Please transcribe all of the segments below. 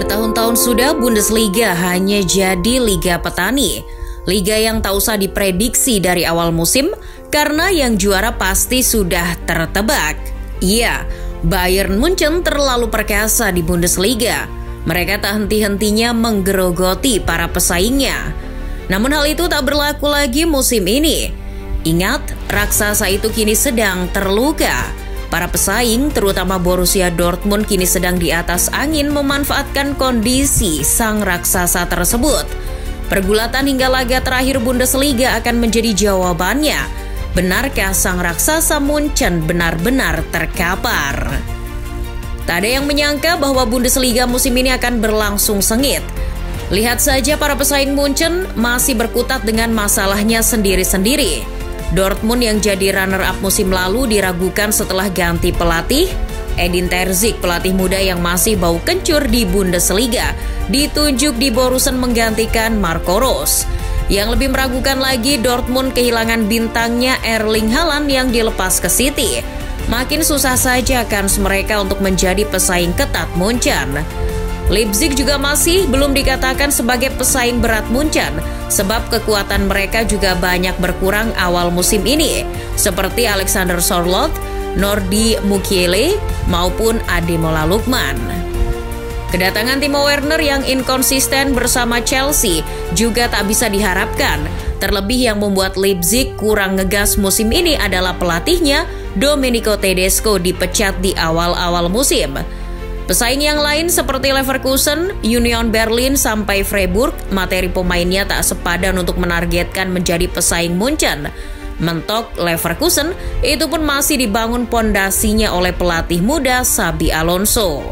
Bertahun-tahun sudah Bundesliga hanya jadi liga petani. Liga yang tak usah diprediksi dari awal musim karena yang juara pasti sudah tertebak. Iya, Bayern Munchen terlalu perkasa di Bundesliga. Mereka tak henti-hentinya menggerogoti para pesaingnya. Namun hal itu tak berlaku lagi musim ini. Ingat, raksasa itu kini sedang terluka. Para pesaing, terutama Borussia Dortmund, kini sedang di atas angin memanfaatkan kondisi sang raksasa tersebut. Pergulatan hingga laga terakhir Bundesliga akan menjadi jawabannya. Benarkah sang raksasa Munchen benar-benar terkapar? Tak ada yang menyangka bahwa Bundesliga musim ini akan berlangsung sengit. Lihat saja para pesaing Munchen masih berkutat dengan masalahnya sendiri-sendiri. Dortmund yang jadi runner-up musim lalu diragukan setelah ganti pelatih. Edin Terzic, pelatih muda yang masih bau kencur di Bundesliga, ditunjuk di Borussen menggantikan Marco Rose. Yang lebih meragukan lagi, Dortmund kehilangan bintangnya Erling Haaland yang dilepas ke City. Makin susah saja kans mereka untuk menjadi pesaing ketat Munchen. Leipzig juga masih belum dikatakan sebagai pesaing berat Munchen, sebab kekuatan mereka juga banyak berkurang awal musim ini, seperti Alexander Sørloth, Nordi Mukiele, maupun Ademola Lookman. Kedatangan Timo Werner yang inkonsisten bersama Chelsea juga tak bisa diharapkan. Terlebih yang membuat Leipzig kurang ngegas musim ini adalah pelatihnya, Domenico Tedesco, dipecat di awal-awal musim. Pesaing yang lain seperti Leverkusen, Union Berlin, sampai Freiburg, materi pemainnya tak sepadan untuk menargetkan menjadi pesaing Munchen. Mentok Leverkusen, itu pun masih dibangun pondasinya oleh pelatih muda Xabi Alonso.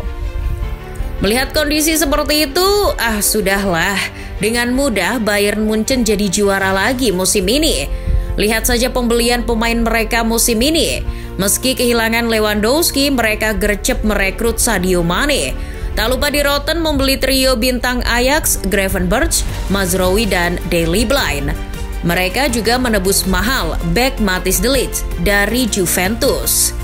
Melihat kondisi seperti itu, sudahlah. Dengan mudah Bayern Munchen jadi juara lagi musim ini. Lihat saja pembelian pemain mereka musim ini. Meski kehilangan Lewandowski, mereka gercep merekrut Sadio Mane. Tak lupa di Rotten membeli trio bintang Ajax, Gravenberch, Mazraoui, dan Daley Blind. Mereka juga menebus mahal bek Matthijs de Ligt dari Juventus.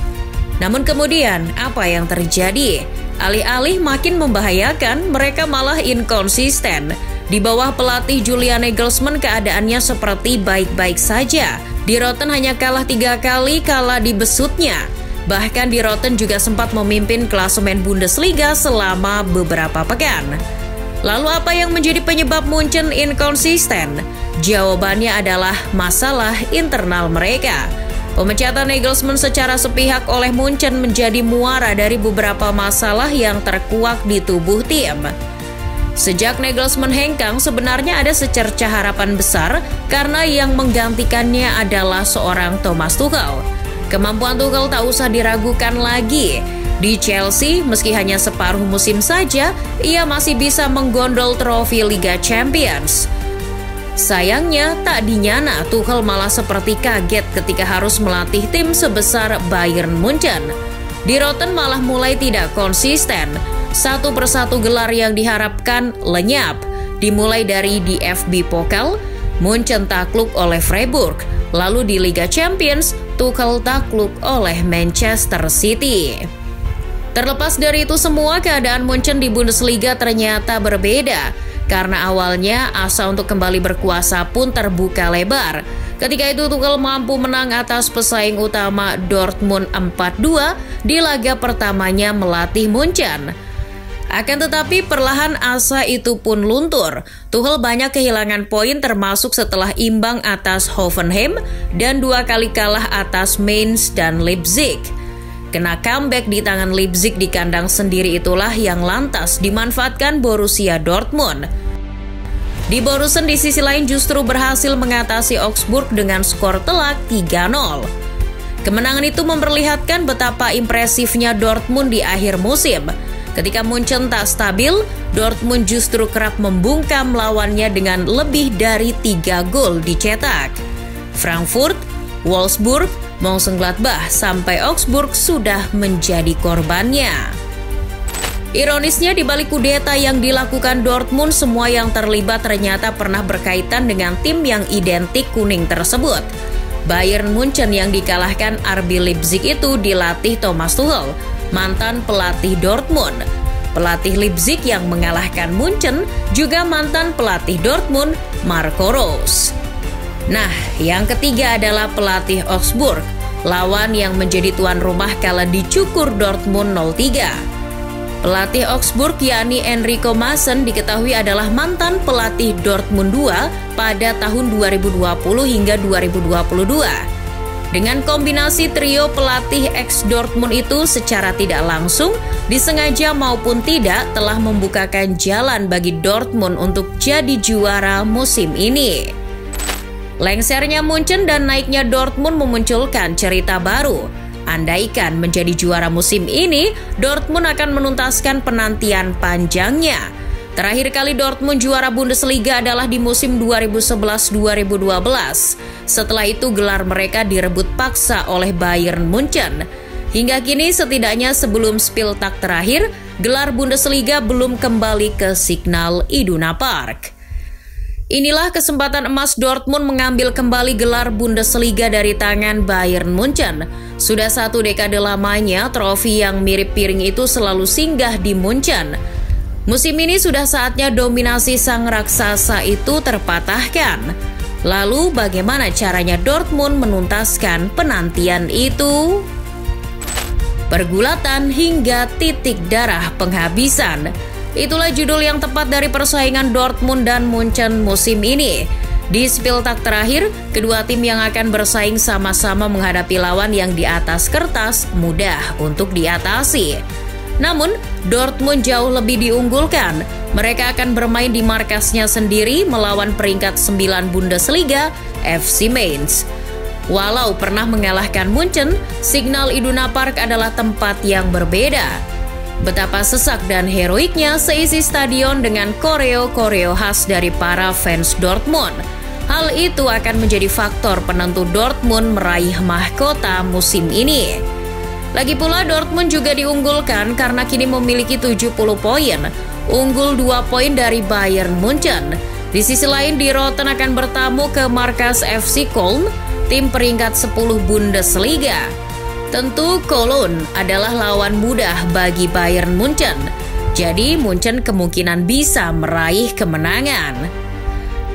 Namun kemudian, apa yang terjadi? Alih-alih makin membahayakan, mereka malah inkonsisten. Di bawah pelatih Julian Nagelsmann keadaannya seperti baik-baik saja. Di Rotten hanya kalah 3 kali kala dibesutnya. Bahkan di Rotten juga sempat memimpin klasemen Bundesliga selama beberapa pekan. Lalu apa yang menjadi penyebab Munchen inkonsisten? Jawabannya adalah masalah internal mereka. Pemecatan Nagelsmann secara sepihak oleh Munchen menjadi muara dari beberapa masalah yang terkuak di tubuh tim. Sejak Nagelsmann hengkang, sebenarnya ada secercah harapan besar karena yang menggantikannya adalah seorang Thomas Tuchel. Kemampuan Tuchel tak usah diragukan lagi. Di Chelsea, meski hanya separuh musim saja, ia masih bisa menggondol trofi Liga Champions. Sayangnya, tak dinyana Tuchel malah seperti kaget ketika harus melatih tim sebesar Bayern Munchen. Di Rotten malah mulai tidak konsisten. Satu persatu gelar yang diharapkan lenyap. Dimulai dari DFB Pokal, Munchen takluk oleh Freiburg. Lalu di Liga Champions, Tuchel takluk oleh Manchester City. Terlepas dari itu semua, keadaan Munchen di Bundesliga ternyata berbeda. Karena awalnya asa untuk kembali berkuasa pun terbuka lebar. Ketika itu Tuchel mampu menang atas pesaing utama Dortmund 4-2 di laga pertamanya melatih Munchen. Akan tetapi perlahan asa itu pun luntur. Tuchel banyak kehilangan poin termasuk setelah imbang atas Hoffenheim dan 2 kali kalah atas Mainz dan Leipzig. Kena comeback di tangan Leipzig di kandang sendiri itulah yang lantas dimanfaatkan Borussia Dortmund. Di Borussen di sisi lain justru berhasil mengatasi Augsburg dengan skor telak 3-0. Kemenangan itu memperlihatkan betapa impresifnya Dortmund di akhir musim. Ketika Munchen tak stabil, Dortmund justru kerap membungkam lawannya dengan lebih dari 3 gol dicetak. Frankfurt, Wolfsburg, Mönchengladbach sampai Augsburg sudah menjadi korbannya. Ironisnya di balik kudeta yang dilakukan Dortmund, semua yang terlibat ternyata pernah berkaitan dengan tim yang identik kuning tersebut. Bayern Munchen yang dikalahkan RB Leipzig itu dilatih Thomas Tuchel, mantan pelatih Dortmund. pelatih Leipzig yang mengalahkan Munchen, juga mantan pelatih Dortmund, Marco Rose. Nah, yang ketiga adalah pelatih Augsburg, lawan yang menjadi tuan rumah kala dicukur Dortmund 0-3. Pelatih Augsburg yakni Enrico Maassen diketahui adalah mantan pelatih Dortmund 2 pada tahun 2020 hingga 2022. Dengan kombinasi trio pelatih ex-Dortmund itu secara tidak langsung, disengaja maupun tidak, telah membukakan jalan bagi Dortmund untuk jadi juara musim ini. Lengsernya Munchen dan naiknya Dortmund memunculkan cerita baru. Andaikan menjadi juara musim ini, Dortmund akan menuntaskan penantian panjangnya. Terakhir kali Dortmund juara Bundesliga adalah di musim 2011-2012. Setelah itu gelar mereka direbut paksa oleh Bayern Munchen. Hingga kini setidaknya sebelum Spieltag terakhir, gelar Bundesliga belum kembali ke Signal Iduna Park. Inilah kesempatan emas Dortmund mengambil kembali gelar Bundesliga dari tangan Bayern Munchen. Sudah 1 dekade lamanya trofi yang mirip piring itu selalu singgah di Munchen. Musim ini sudah saatnya dominasi sang raksasa itu terpatahkan. Lalu bagaimana caranya Dortmund menuntaskan penantian itu? Pergulatan hingga titik darah penghabisan. Itulah judul yang tepat dari persaingan Dortmund dan Munchen musim ini. Di Spieltag terakhir, kedua tim yang akan bersaing sama-sama menghadapi lawan yang di atas kertas mudah untuk diatasi. Namun, Dortmund jauh lebih diunggulkan. Mereka akan bermain di markasnya sendiri melawan peringkat 9 Bundesliga, FC Mainz. Walau pernah mengalahkan Munchen, Signal Iduna Park adalah tempat yang berbeda. Betapa sesak dan heroiknya seisi stadion dengan koreo-koreo khas dari para fans Dortmund. Hal itu akan menjadi faktor penentu Dortmund meraih mahkota musim ini. Lagi pula Dortmund juga diunggulkan karena kini memiliki 70 poin, unggul 2 poin dari Bayern Munchen. Di sisi lain, Di Roten akan bertamu ke markas FC Köln, tim peringkat 10 Bundesliga. Tentu Cologne adalah lawan mudah bagi Bayern Munchen. Jadi Munchen kemungkinan bisa meraih kemenangan.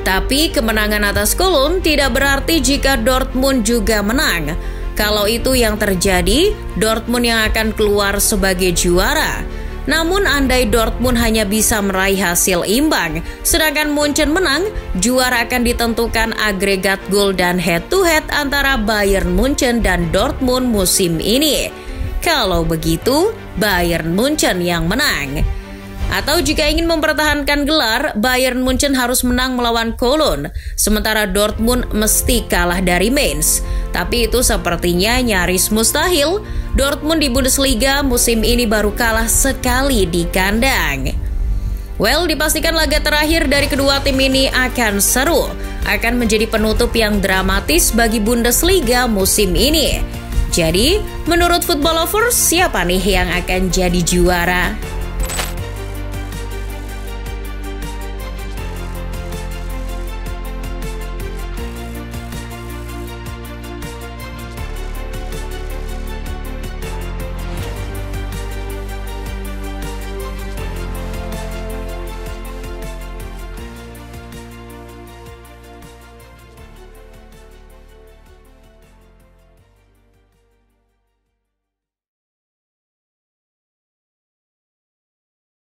Tapi kemenangan atas Cologne tidak berarti jika Dortmund juga menang. Kalau itu yang terjadi, Dortmund yang akan keluar sebagai juara. Namun andai Dortmund hanya bisa meraih hasil imbang, sedangkan Munchen menang, juara akan ditentukan agregat gol dan head-to-head antara Bayern Munchen dan Dortmund musim ini. Kalau begitu, Bayern Munchen yang menang. Atau jika ingin mempertahankan gelar, Bayern Munchen harus menang melawan Cologne, sementara Dortmund mesti kalah dari Mainz. Tapi itu sepertinya nyaris mustahil. Dortmund di Bundesliga musim ini baru kalah sekali di kandang. Well, dipastikan laga terakhir dari kedua tim ini akan seru. Akan menjadi penutup yang dramatis bagi Bundesliga musim ini. Jadi, menurut football lovers, siapa nih yang akan jadi juara?